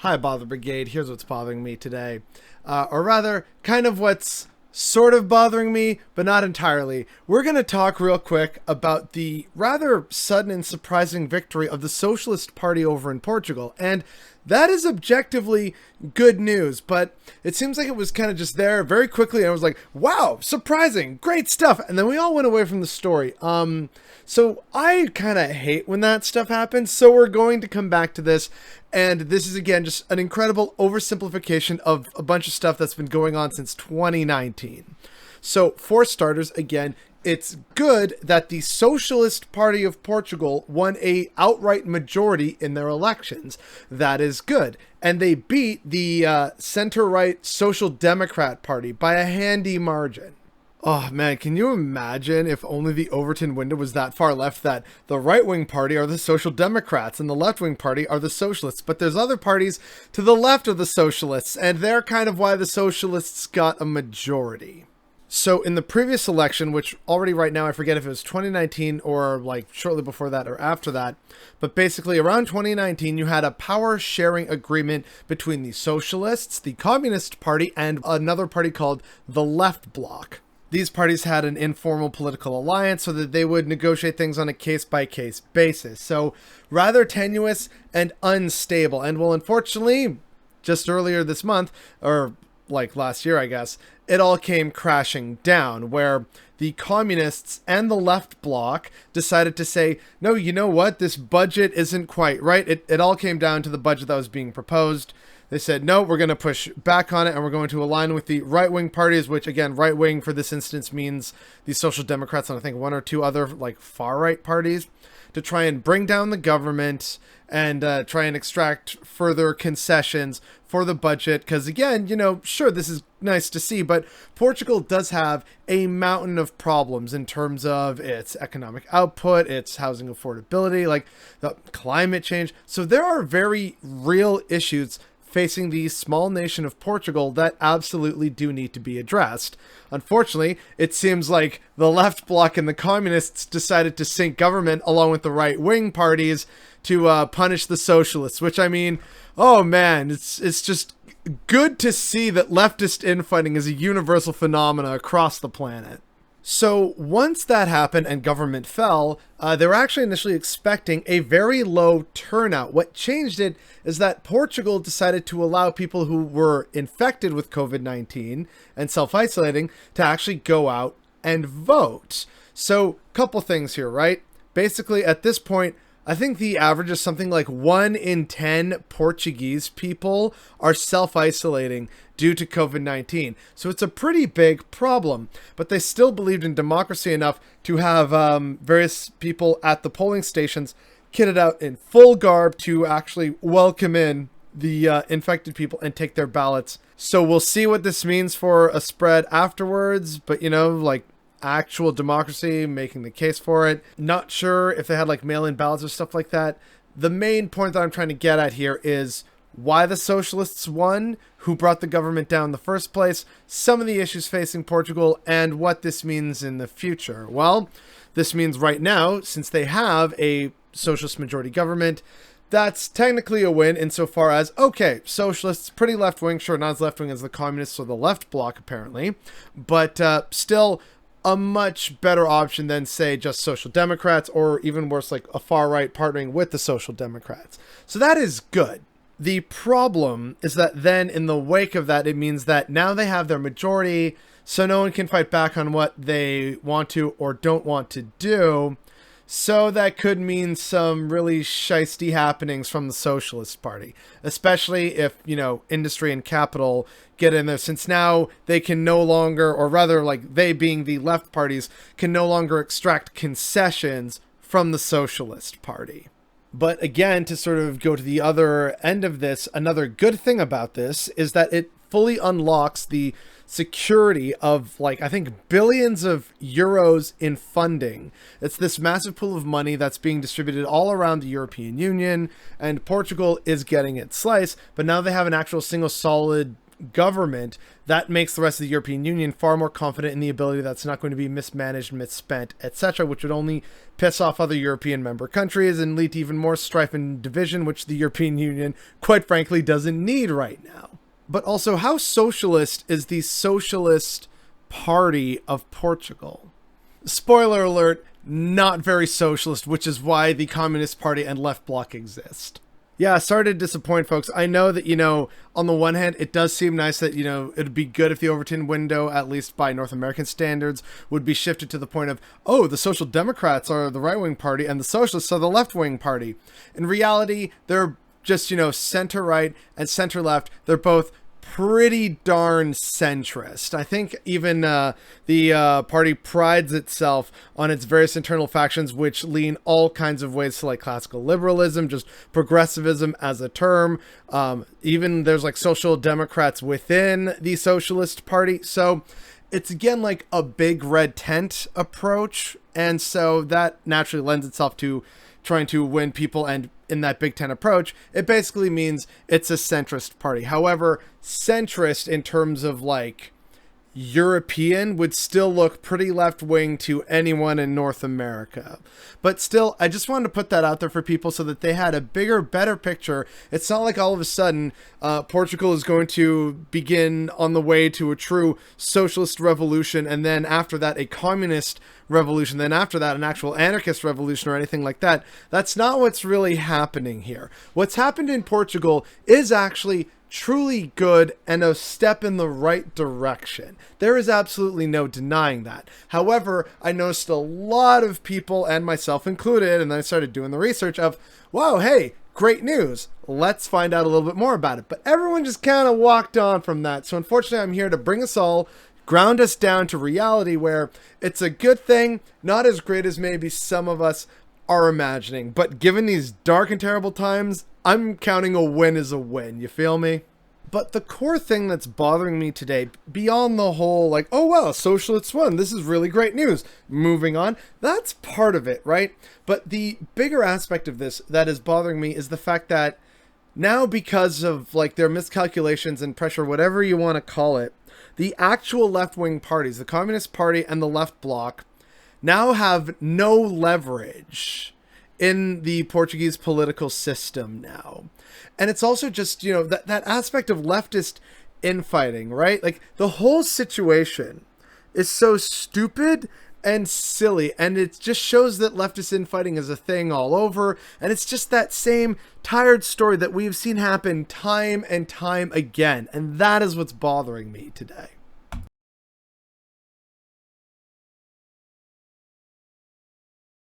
Hi, Bother Brigade. Here's what's bothering me today. Or rather, kind of what's sort of bothering me, but not entirely. We're going to talk real quick about the rather sudden and surprising victory of the Socialist Party over in Portugal. And that is objectively good news, but it seems like it was kind of just there very quickly, and I was like, wow, surprising, great stuff. And then we all went away from the story. So I kind of hate when that stuff happens, so we're going to come back to this. And this is, again, just an incredible oversimplification of a bunch of stuff that's been going on since 2019. So, for starters, again, it's good that the Socialist Party of Portugal won a outright majority in their elections. That is good. And they beat the center-right Social Democrat Party by a handy margin. Oh man, can you imagine if only the Overton window was that far left that the right-wing party are the Social Democrats and the left-wing party are the Socialists, but there's other parties to the left of the Socialists, and they're kind of why the Socialists got a majority. So in the previous election, which already right now I forget if it was 2019 or like shortly before that or after that, but basically around 2019 you had a power sharing agreement between the Socialists, the Communist Party, and another party called the Left Bloc. These parties had an informal political alliance so that they would negotiate things on a case-by-case basis. So rather tenuous and unstable. And well, unfortunately, just earlier this month, or like last year, I guess, it all came crashing down where the communists and the left bloc decided to say, no, you know what? This budget isn't quite right. It all came down to the budget that was being proposed. They said, no, we're going to push back on it and we're going to align with the right-wing parties, which, again, right-wing for this instance means the Social Democrats and I think one or two other, like, far-right parties, to try and bring down the government and try and extract further concessions for the budget. Because, again, you know, sure, this is nice to see, but Portugal does have a mountain of problems in terms of its economic output, its housing affordability, like the climate change. So there are very real issues facing the small nation of Portugal that absolutely do need to be addressed. Unfortunately, it seems like the left bloc and the communists decided to sync government along with the right-wing parties to punish the socialists, which, I mean, oh man, it's just good to see that leftist infighting is a universal phenomena across the planet. So once that happened and government fell, they were actually initially expecting a very low turnout. What changed it is that Portugal decided to allow people who were infected with COVID-19 and self-isolating to actually go out and vote. So couple things here, right? Basically, at this point, I think the average is something like 1 in 10 Portuguese people are self-isolating due to COVID-19. So it's a pretty big problem, but they still believed in democracy enough to have various people at the polling stations kitted out in full garb to actually welcome in the infected people and take their ballots. So we'll see what this means for a spread afterwards, but you know, like, actual democracy, making the case for it. Not sure if they had like mail-in ballots or stuff like that. The main point that I'm trying to get at here is why the socialists won, who brought the government down in the first place, some of the issues facing Portugal, and what this means in the future. Well, this means right now, since they have a socialist majority government, that's technically a win insofar as, okay, socialists, pretty left-wing, sure, not as left-wing as the communists or the left bloc apparently, but still a much better option than, say, just Social Democrats, or even worse, like a far-right partnering with the Social Democrats. So that is good. The problem is that then in the wake of that, it means that now they have their majority, so no one can fight back on what they want to or don't want to do. So that could mean some really shisty happenings from the Socialist Party, especially if, you know, industry and capital get in there, since now they can no longer, or rather like they being the left parties, can no longer extract concessions from the Socialist Party. But again, to sort of go to the other end of this, another good thing about this is that it fully unlocks the security of, like, I think billions of euros in funding. It's this massive pool of money that's being distributed all around the European Union, and Portugal is getting its slice, but now they have an actual single solid government, that makes the rest of the European Union far more confident in the ability that's not going to be mismanaged, misspent, etc., which would only piss off other European member countries and lead to even more strife and division, which the European Union, quite frankly, doesn't need right now. But also, how socialist is the Socialist Party of Portugal? Spoiler alert, not very socialist, which is why the Communist Party and Left Bloc exist. Yeah, sorry to disappoint folks. I know that, on the one hand, it does seem nice that, it'd be good if the Overton window, at least by North American standards, would be shifted to the point of, oh, the Social Democrats are the right-wing party and the Socialists are the left-wing party. In reality, they're just, center-right and center-left. They're both pretty darn centrist. I think even the party prides itself on its various internal factions, which lean all kinds of ways to like classical liberalism, just progressivism as a term. Even there's like social democrats within the Socialist Party. So it's again like a big red tent approach. And so that naturally lends itself to trying to win people, and in that Big Ten approach, it basically means it's a centrist party. However, centrist in terms of like European would still look pretty left-wing to anyone in North America. But still, I just wanted to put that out there for people so that they had a bigger, better picture. It's not like all of a sudden Portugal is going to begin on the way to a true socialist revolution, and then after that a communist revolution, then after that an actual anarchist revolution or anything like that. That's not what's really happening here. What's happened in Portugal is actually truly good and a step in the right direction. There is absolutely no denying that. However, I noticed a lot of people, and myself included, and then I started doing the research of, wow, hey, great news. Let's find out a little bit more about it. But everyone just kind of walked on from that. So unfortunately, I'm here to bring us all, ground us down to reality where it's a good thing, not as great as maybe some of us are imagining. But given these dark and terrible times, I'm counting a win as a win. You feel me? But the core thing that's bothering me today, beyond the whole like, oh wow, socialists won, this is really great news, moving on, that's part of it, right? But the bigger aspect of this that is bothering me is the fact that now, because of like their miscalculations and pressure, whatever you want to call it, the actual left-wing parties, the Communist Party and the Left Bloc, now have no leverage in the Portuguese political system now. And it's also just, that aspect of leftist infighting, right? Like the whole situation is so stupid and silly, and it just shows that leftist infighting is a thing all over, and it's just that same tired story that we've seen happen time and time again, and that is what's bothering me today.